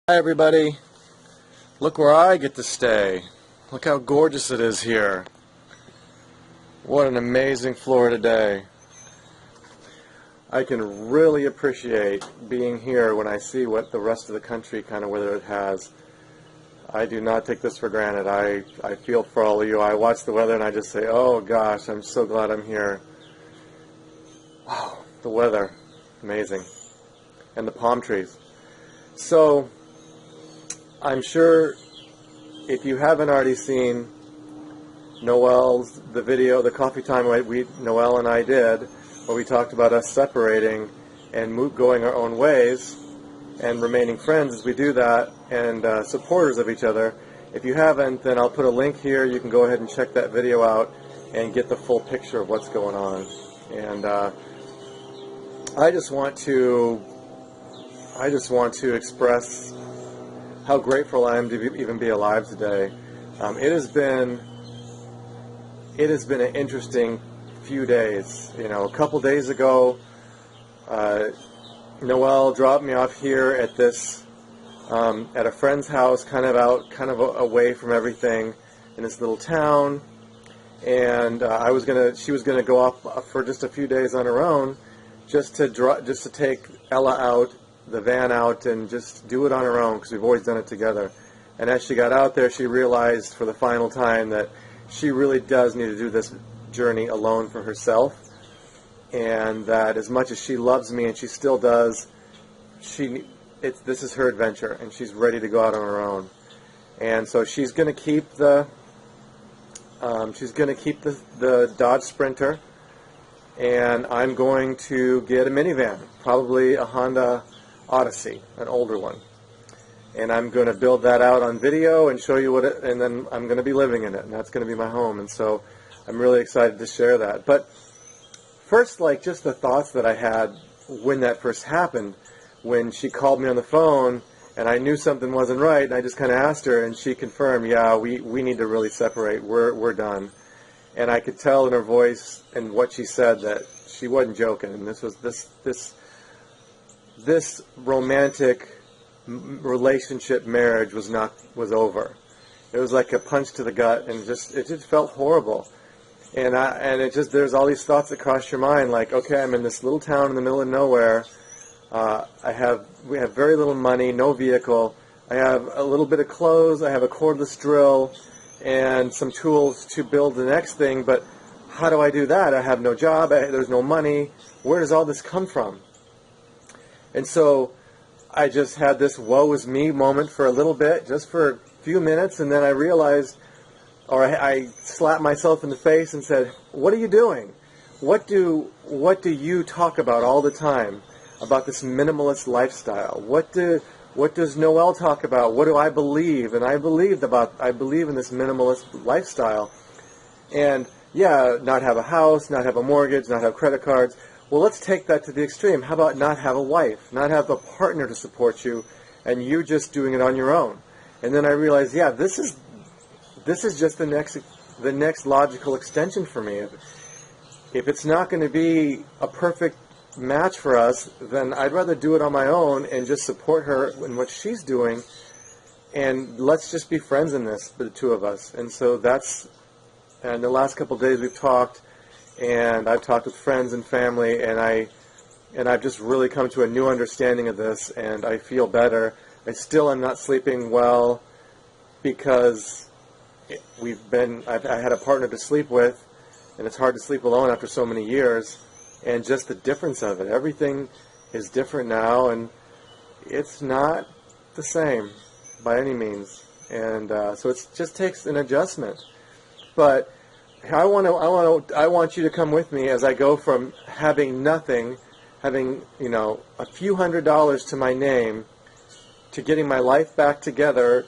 Hi everybody, look where I get to stay. Look how gorgeous it is here. What an amazing Florida day. I can really appreciate being here when I see what the rest of the country kind of weather it has. I do not take this for granted. I feel for all of you. I watch the weather and I just say, oh gosh, I'm so glad I'm here. Wow, the weather, amazing. And the palm trees. So, I'm sure if you haven't already seen the video, the coffee time Noelle and I did, where we talked about us separating and going our own ways and remaining friends as we do that and supporters of each other. If you haven't, then I'll put a link here. You can go ahead and check that video out and get the full picture of what's going on. And I just want to express how grateful I am to even be alive today. It has been an interesting few days. You know, a couple days ago, Noelle dropped me off here at a friend's house, kind of away from everything, in this little town. And she was gonna go off for just a few days on her own, just to take Ella out, the van out, and just do it on her own, because we've always done it together. And as she got out there, she realized for the final time that she really does need to do this journey alone for herself, and that as much as she loves me, and she still does, this is her adventure, and she's ready to go out on her own. And so she's going to keep the Dodge Sprinter, and I'm going to get a minivan, probably a Honda Odyssey, an older one, and I'm going to build that out on video and show you and then I'm going to be living in it, and that's going to be my home. And so I'm really excited to share that. But first, just the thoughts that I had when that first happened, when she called me on the phone and I knew something wasn't right, and I just kind of asked her, and she confirmed, yeah, we need to really separate. We're done. And I could tell in her voice and what she said that she wasn't joking, and this romantic relationship marriage was over. It was like a punch to the gut, and it just felt horrible. And there's all these thoughts that cross your mind, like, okay, I'm in this little town in the middle of nowhere. We have very little money, no vehicle. I have a little bit of clothes. I have a cordless drill and some tools to build the next thing. But how do I do that? I have no job. There's no money. Where does all this come from? And so I just had this woe is me moment for a little bit, just for a few minutes, and then I realized, or I slapped myself in the face and said, what are you doing? What do you talk about all the time about this minimalist lifestyle? What does Noelle talk about? What do I believe? And I believe in this minimalist lifestyle. And yeah, not have a house, not have a mortgage, not have credit cards. Well, let's take that to the extreme. How about not have a wife, not have a partner to support you, and you just doing it on your own? And then I realized, yeah, this is just the next logical extension for me. If it's not going to be a perfect match for us, then I'd rather do it on my own and just support her in what she's doing, and let's just be friends in this, the two of us. And so and the last couple of days we've talked, and I've talked with friends and family, and I've just really come to a new understanding of this, and I feel better. I still am not sleeping well because I had a partner to sleep with, and it's hard to sleep alone after so many years, and just the difference of it. Everything is different now, and it's not the same by any means, and so it just takes an adjustment. But I want you to come with me as I go from having nothing, having a few $100s to my name, to getting my life back together,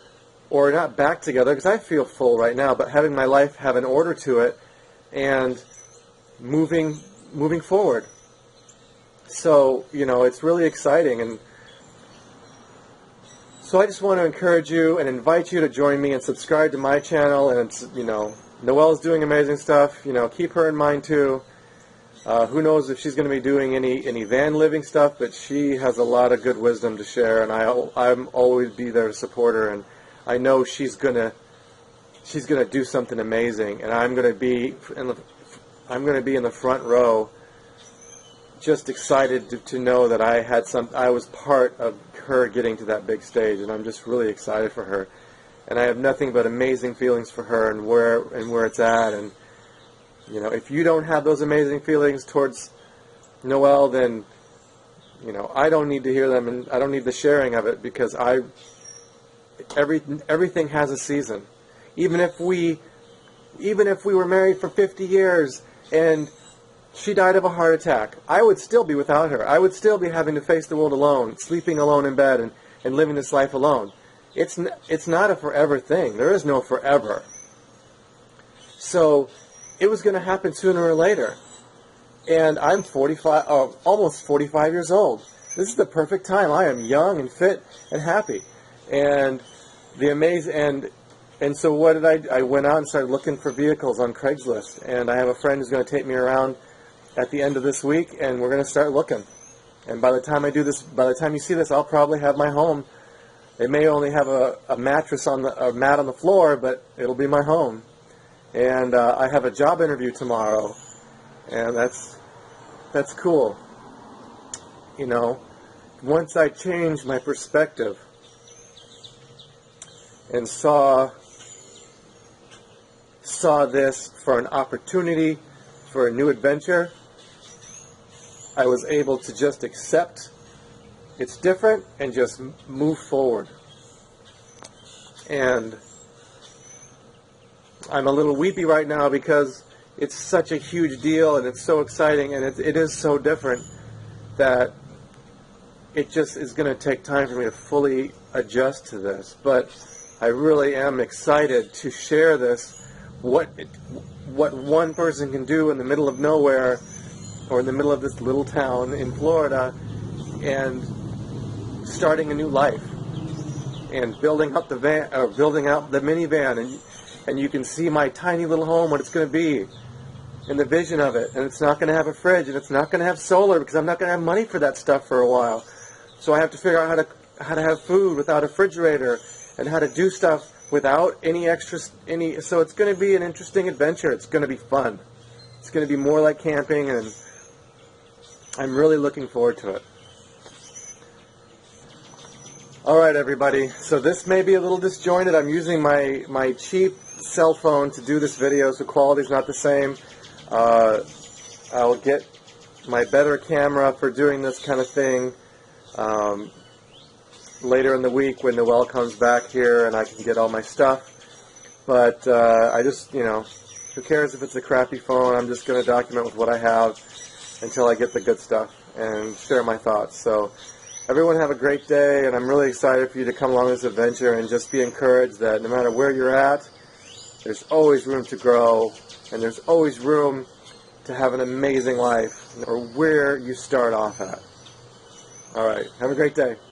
or not back together because I feel full right now, but having my life have an order to it and moving forward. So it's really exciting, and so I just want to encourage you and invite you to join me and subscribe to my channel. And it's Noelle's doing amazing stuff. Keep her in mind too. Who knows if she's going to be doing any van living stuff, but she has a lot of good wisdom to share, and I'm always be there to support her. And I know she's gonna do something amazing, and I'm gonna be in the front row, just excited to know that I was part of her getting to that big stage, and I'm just really excited for her. And I have nothing but amazing feelings for her and where it's at. And you know, if you don't have those amazing feelings towards Noelle, then you know I don't need to hear them, and I don't need the sharing of it, because everything has a season. Even if we were married for 50 years and she died of a heart attack, I would still be without her. I would still be having to face the world alone, sleeping alone in bed, and living this life alone. It's not a forever thing. There is no forever. So it was going to happen sooner or later. And I'm 45, almost 45 years old. This is the perfect time. I am young and fit and happy. And and so what did I went out and started looking for vehicles on Craigslist. And I have a friend who's going to take me around at the end of this week, and we're going to start looking. And by the time I do this, by the time you see this, I'll probably have my home. It may only have a mattress on a mat on the floor, but it'll be my home. And I have a job interview tomorrow, and that's cool. You know, once I changed my perspective and saw this for an opportunity for a new adventure, I was able to just accept it's different and just move forward. And I'm a little weepy right now because it's such a huge deal and it's so exciting and it is so different that it just is going to take time for me to fully adjust to this. But I really am excited to share this, what one person can do in the middle of nowhere or in the middle of this little town in Florida, and starting a new life and building up the van, or building out the minivan, and you can see my tiny little home, what it's going to be, and the vision of it. And it's not going to have a fridge, and it's not going to have solar because I'm not going to have money for that stuff for a while. So I have to figure out how to have food without a refrigerator, and how to do stuff without any extra. So it's going to be an interesting adventure. It's going to be fun. It's going to be more like camping, and I'm really looking forward to it. Alright everybody, so this may be a little disjointed. I'm using my cheap cell phone to do this video, so quality's not the same. I'll get my better camera for doing this kind of thing later in the week when Noelle comes back here and I can get all my stuff. But I just, you know, who cares if it's a crappy phone? I'm just going to document with what I have until I get the good stuff and share my thoughts. So everyone have a great day, and I'm really excited for you to come along this adventure and just be encouraged that no matter where you're at, there's always room to grow, and there's always room to have an amazing life, or where you start off at. Alright, have a great day.